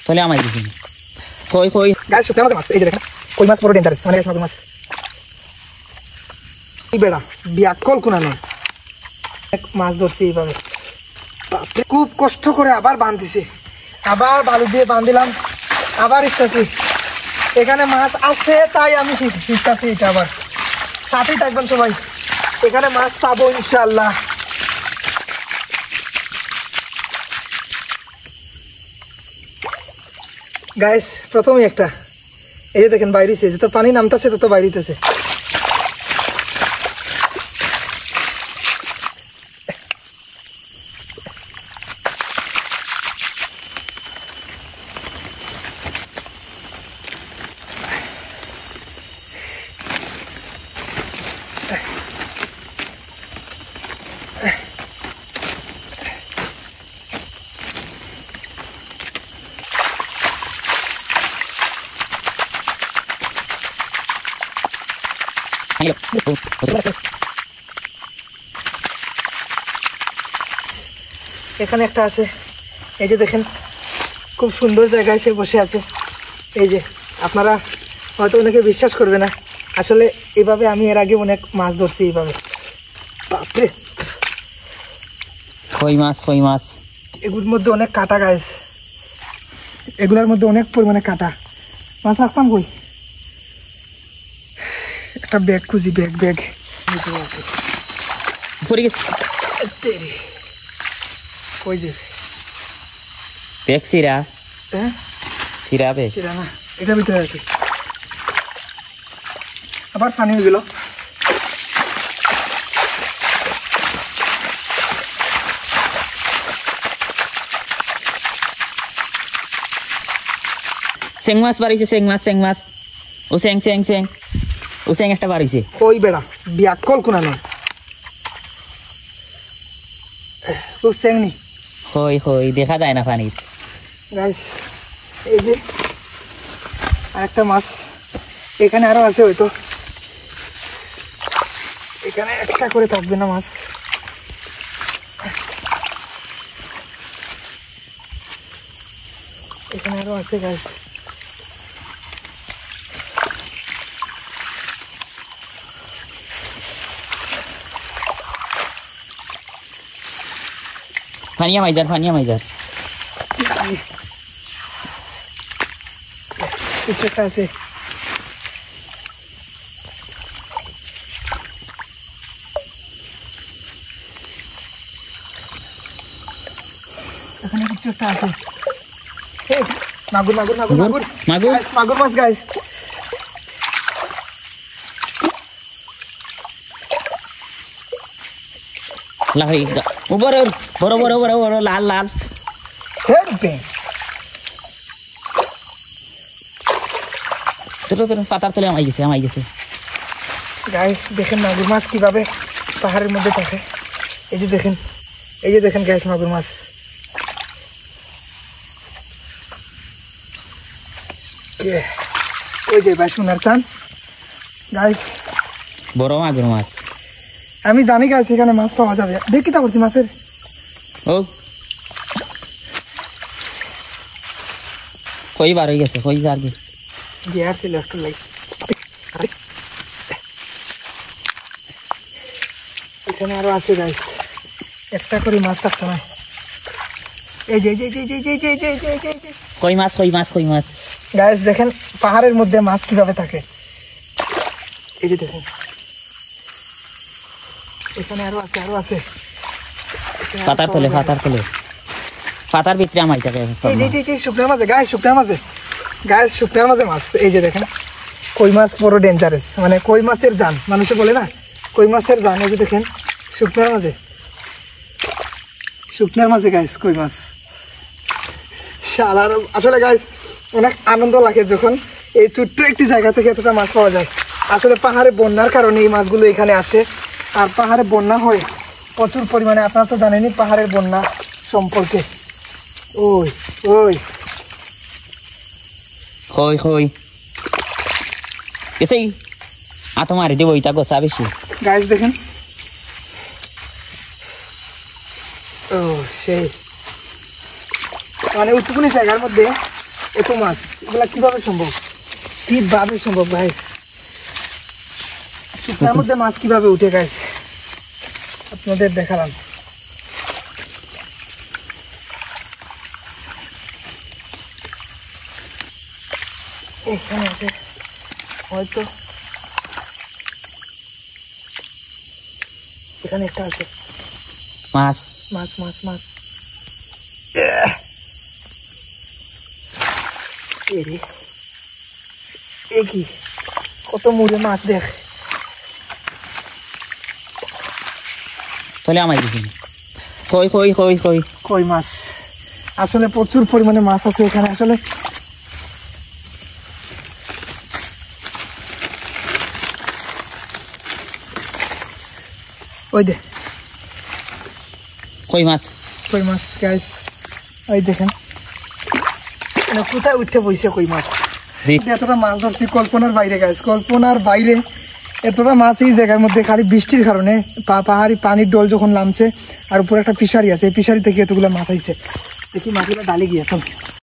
তাহলে আমায় দিছেন কই কই গাইস শুকনা মাছ এই যে দেখেন কই মাছ বড় ডেঞ্জারাস মানে মাগুর মাছ এই বেড়া বিয়াকল কোনা নয় এক মাছ ধরছি এইভাবে খুব কষ্ট করে আবার বাঁধতেছি আবার বালু দিয়ে বাঁধলাম আবার ইচ্ছাছি এখানে মাছ আছে তাই আমি শিখতেছি এটা আবার সাথেই থাকবেন সবাই এখানে মাছ পাবো ইনশাআল্লাহ গাইস প্রথমে একটা এই যে দেখেন বাইরেছে যত পানি নামতেছে তত বাইরেতেছে এখানে একটা আছে এই যে দেখেন খুব সুন্দর জায়গায় সে বসে আছে এই যে আপনারা হয়তো অনেকে বিশ্বাস করবে না আসলে এইভাবে আমি এর আগে অনেক মাছ ধরছি এইভাবে বাপরে কই মাছ এগুলোর মধ্যে অনেক কাটা গাছ এগুলোর মধ্যে অনেক পরিমাণে কাটা মাছ রাখতাম কই একটা ব্যাগ খুঁজি ব্যাগ পড়ে গেছে ওই যে ব্যাগ সিরা হ্যাঁ সিরা ব্যাগ সিরা না এটার ভিতরে আছে আবার পানি হয়ে গেল চেং মাছ বাড়িছে চেং মাছ ও চেং একটা বাড়িছে ওই বেড়া বিয়াকল কোনা নয় ও চেং নি হই দেখা যায় না পানির গাইস এই যে আরেকটা মাছ এখানে আরো আছে হয়তো এখানে একটা করে থাকবে না মাছ এখানে আরো আছে গাইস ফানিয়া মাইজার কিছু একটা আছে এখানে কিছু একটা আছে মাগুর মাছ গাইস লাহি উপরে বড় লাল পাতার তলে আমাই গেছে গাইস দেখেন মাগুর মাছ কিভাবে পাহাড়ের মধ্যে থাকে এই যে দেখেন গাইস মাগুর মাছ ওই যে ভাই সোনার চান গাইস বড় মাগুর মাছ আমি জানি গাইস এখানে মাছ পাওয়া যাবে দেখি তা বলছি মাছের ও কই বার হয়ে গেছে কই আর কি গিয়ার ছিল একটু লাইক এখানে আরো আছে গাইস একটা করে মাছ থাকতো না এই যে কই মাছ গাইস দেখেন পাহাড়ের মধ্যে মাছ কিভাবে থাকে এই যে দেখেন এখানে আরো আছে পাতার তলে পাতার ভিতরে আমাই থাকে এই শুকনা মাছ গাইস শুকনার মাঝে মাছ এই যে দেখেন কই মাছ বড় ডেঞ্জারাস মানে কই মাছের জান মানুষে বলে না কই মাছের জান এই যে দেখেন শুকনার মাঝে গাইস কই মাছ শালার আসলে গাইস অনেক আনন্দ লাগে যখন এই ছোট্ট একটি জায়গা থেকে এতটা মাছ পাওয়া যায় আসলে পাহাড়ে বন্যার কারণে এই মাছগুলো এখানে আসে আর পাহাড়ে বন্যা হয় প্রচুর পরিমাণে আপনারা তো জানেনই পাহাড়ের বন্যা সম্পর্কে কই এসেই আতো মারি দেবো ইটা গোসা বেশি গাইস দেখেন সেই মানে উত্তরপূর্ণ জায়গার মধ্যে এত মাছ, এগুলা কিভাবে সম্ভব? কিভাবে সম্ভব গাইস? শুকনার মধ্যে মাছ কিভাবে উঠে গাইস আপনাদের দেখালাম। এখানে আছে হয়তো, এখানে একটা আছে মাছ। মাছ মাছ মাছ। এরে এ কি কত মুড়ে মাছ দেখ। তাহলে আমায় দিবি। কই কই কই কই কই মাছ, আসলে প্রচুর পরিমাণে মাছ আছে এখানে। আসলে ওই দে কই মাছ। কই মাছ গাইস, ওই দেখেন মানে কোথায় উঠতে বইছে কই মাছ। এতটা মাছ ধরছি কল্পনার বাইরে গাইস, কল্পনার বাইরে। এতটা মাছ এই জায়গার মধ্যে খালি বৃষ্টির কারণে, পাহাড়ি পানির ডল যখন নামছে আর উপরে একটা ফিশারি আছে, এই ফিশারি থেকে এতগুলো মাছ আইছে। দেখি মাছগুলো ডালে গিয়ে চল।